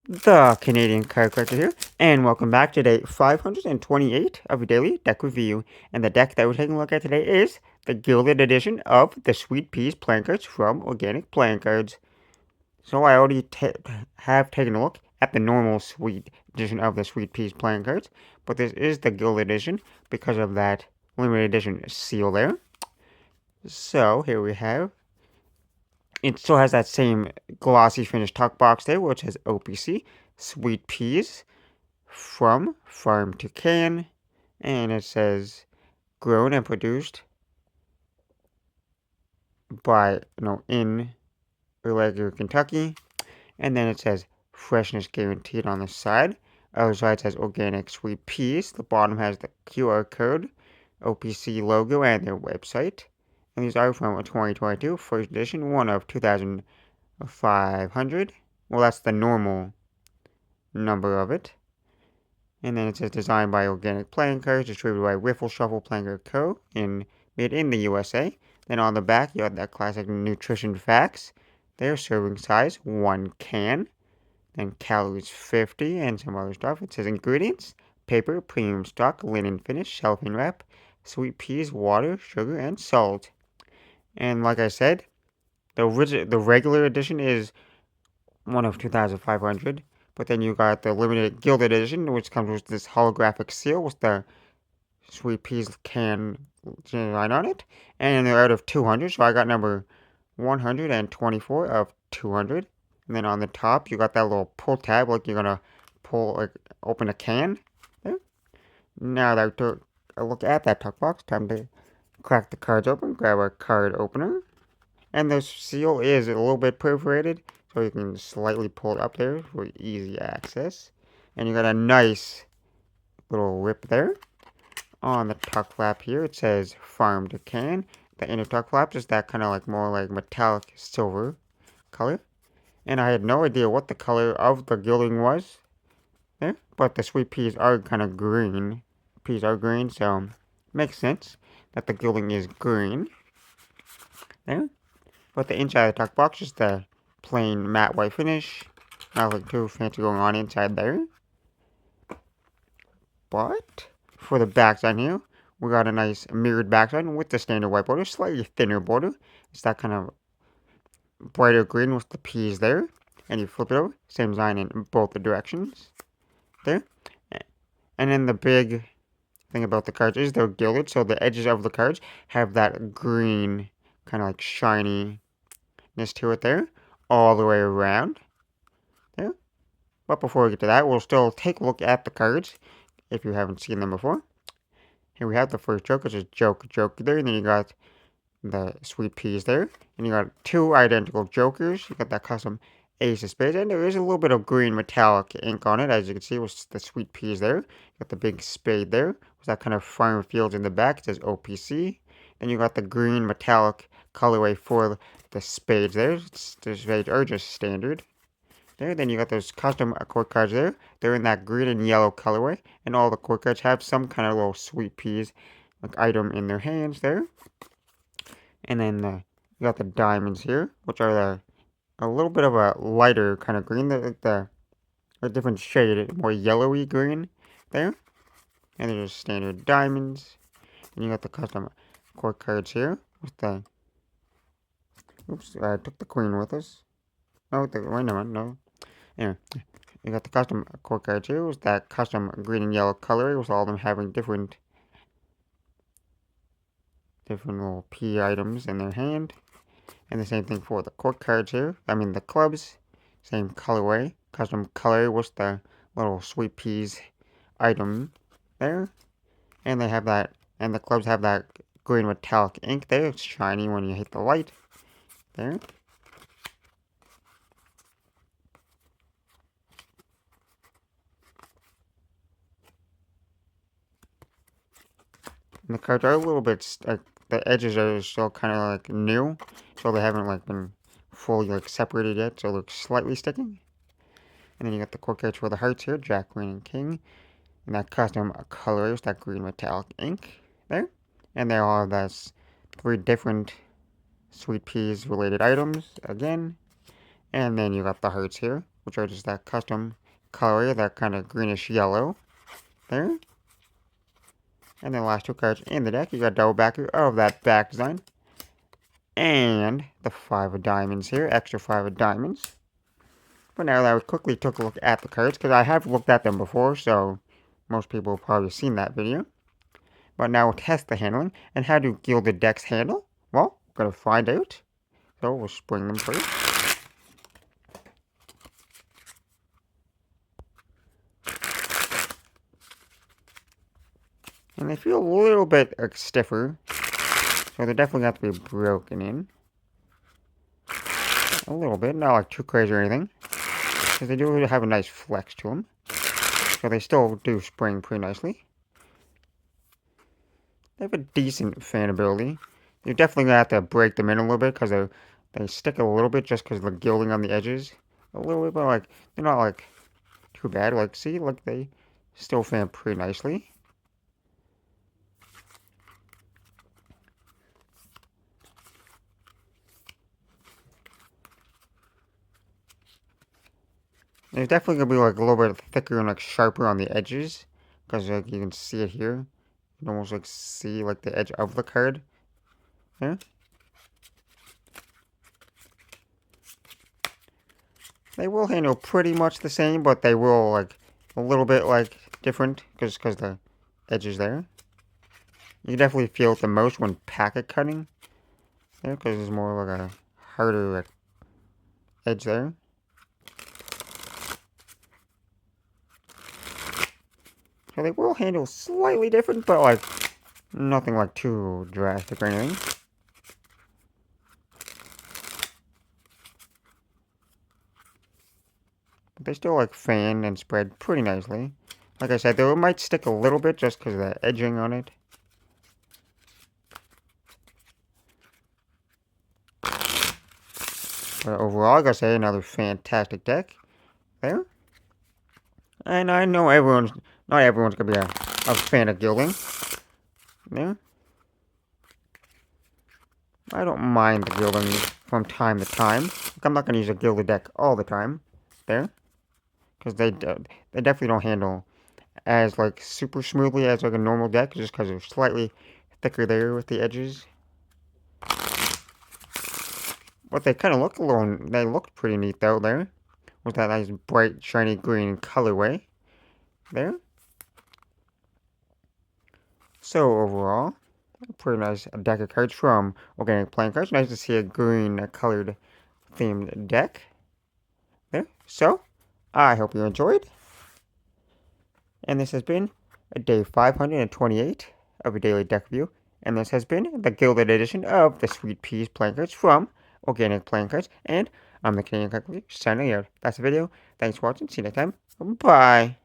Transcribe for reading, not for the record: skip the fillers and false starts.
The Canadian Card Collector here, and welcome back to day 528 of a daily deck review. And the deck that we're taking a look at today is the Gilded Edition of the Sweet Peas playing cards from Organic Playing Cards. So I already have taken a look at the normal Sweet Edition of the Sweet Peas playing cards, but this is the Gilded Edition because of that limited edition seal there. So here we have. It still has that same glossy finish tuck box there, which says OPC, Sweet Peas, from farm to can, and it says grown and produced by in Irregular, Kentucky, and then it says freshness guaranteed on the side. Other side says organic sweet peas. The bottom has the QR code, OPC logo, and their website. And these are from 2022 first edition, one of 2,500. Well, that's the normal number of it. And then it says designed by Organic Playing Cards, distributed by Riffle Shuffle Playing Card Co. Made in the USA. Then on the back, you have that classic nutrition facts. Their serving size, 1 can. Then calories 50 and some other stuff. It says ingredients, paper, premium stock, linen finish, cellophane wrap, sweet peas, water, sugar, and salt. And like I said, the regular edition is one of 2,500. But then you got the limited Gilded Edition, which comes with this holographic seal with the Sweet Peas can design on it. And they're out of 200, so I got number 124 of 200. And then on the top, you got that little pull tab, like you're gonna open a can. There. Now that I took a look at that tuck box, time to crack the cards open, grab a card opener. And the seal is a little bit perforated, so you can slightly pull it up there for easy access. And you got a nice little rip there. On the tuck flap here, it says farm to can. The inner tuck flap is that kind of like more like metallic silver color. And I had no idea what the color of the gilding was there, but the sweet peas are kind of green. Peas are green, so makes sense that the gilding is green there. But the inside of the tuck box is the plain matte white finish. Nothing too fancy going on inside there. But for the backside here, we got a nice mirrored backside with the standard white border, slightly thinner border. It's that kind of brighter green with the peas there. And you flip it over, same design in both the directions there. And then the big thing about the cards is they're gilded, so the edges of the cards have that green kind of like shininess to it there, all the way around there. But before we get to that, we'll still take a look at the cards if you haven't seen them before. Here we have the first joke, which is joke there, and then you got the sweet peas there, and you got two identical jokers. You got that custom ace of spades, and there is a little bit of green metallic ink on it, as you can see with the sweet peas there. You got the big spade there, with that kind of farm fields in the back. It says OPC. Then you got the green metallic colorway for the spades there. The spades are just standard there. Then you got those custom court cards there. They're in that green and yellow colorway, and all the court cards have some kind of little sweet peas like item in their hands there. And then you got the diamonds here, which are a little bit of a lighter kind of green, a different shade, more yellowy green there. And there's standard diamonds. And you got the custom court cards here with the. Oops, I took the queen with us. Oh, wait, no. Anyway, you got the custom court cards here with that custom green and yellow color, with all of them having different little P items in their hand. And the same thing for the court cards here. I mean the clubs, same colorway, custom color with the little sweet peas item there. And they have that, and the clubs have that green metallic ink there. It's shiny when you hit the light there. And the cards are a little bit, the edges are still kind of like new, so they haven't like been fully like separated yet, so it looks slightly sticking. And then you got the court cards for the hearts here, Jack, Queen, and King. And that custom color is that green metallic ink there. And they all have those 3 different sweet peas related items again. And then you got the hearts here which are just that custom color, that kind of greenish yellow there. And then the last two cards in the deck, you got double backer of that back design. And the 5 of diamonds here, extra 5 of diamonds. But now that I quickly took a look at the cards, because I have looked at them before, so most people have probably seen that video. But now we'll test the handling. And how do gilded decks handle? Well, we're going to find out. So we'll spring them first. And they feel a little bit stiffer, so they definitely have to be broken in. A little bit, not like too crazy or anything. Because they do have a nice flex to them. So they still do spring pretty nicely. They have a decent fan ability. You're definitely going to have to break them in a little bit because they stick a little bit just because of the gilding on the edges. A little bit, but like, they're not like too bad. Like, see, like they still fan pretty nicely. It's definitely going to be like a little bit thicker and like sharper on the edges. Because like you can see it here. You can almost like see like the edge of the card. There. They will handle pretty much the same, but they will like a little bit like different because the edges there. You definitely feel it the most when packet cutting. There, because it's more like a harder like, edge there. So they will handle slightly different, but like nothing like too drastic or anything. But they still like fan and spread pretty nicely. Like I said, though, it might stick a little bit just because of the edging on it. But overall, I gotta say, another fantastic deck there. And I know not everyone's gonna be a fan of gilding. There. I don't mind the gilding from time to time. Like, I'm not gonna use a gilded deck all the time. There. Because they definitely don't handle as like super smoothly as like a normal deck, just because they're slightly thicker there with the edges. But they kind of look they look pretty neat though there, with that nice bright shiny green colorway there. So overall, a pretty nice deck of cards from Organic Playing Cards. Nice to see a green colored themed deck there. So I hope you enjoyed. And this has been day 528 of a daily deck review. And this has been the Gilded Edition of the Sweet Peas playing cards from Organic Playing Cards. And I'm the Canadian Calculator signing out. That's the video. Thanks for watching. See you next time. Bye.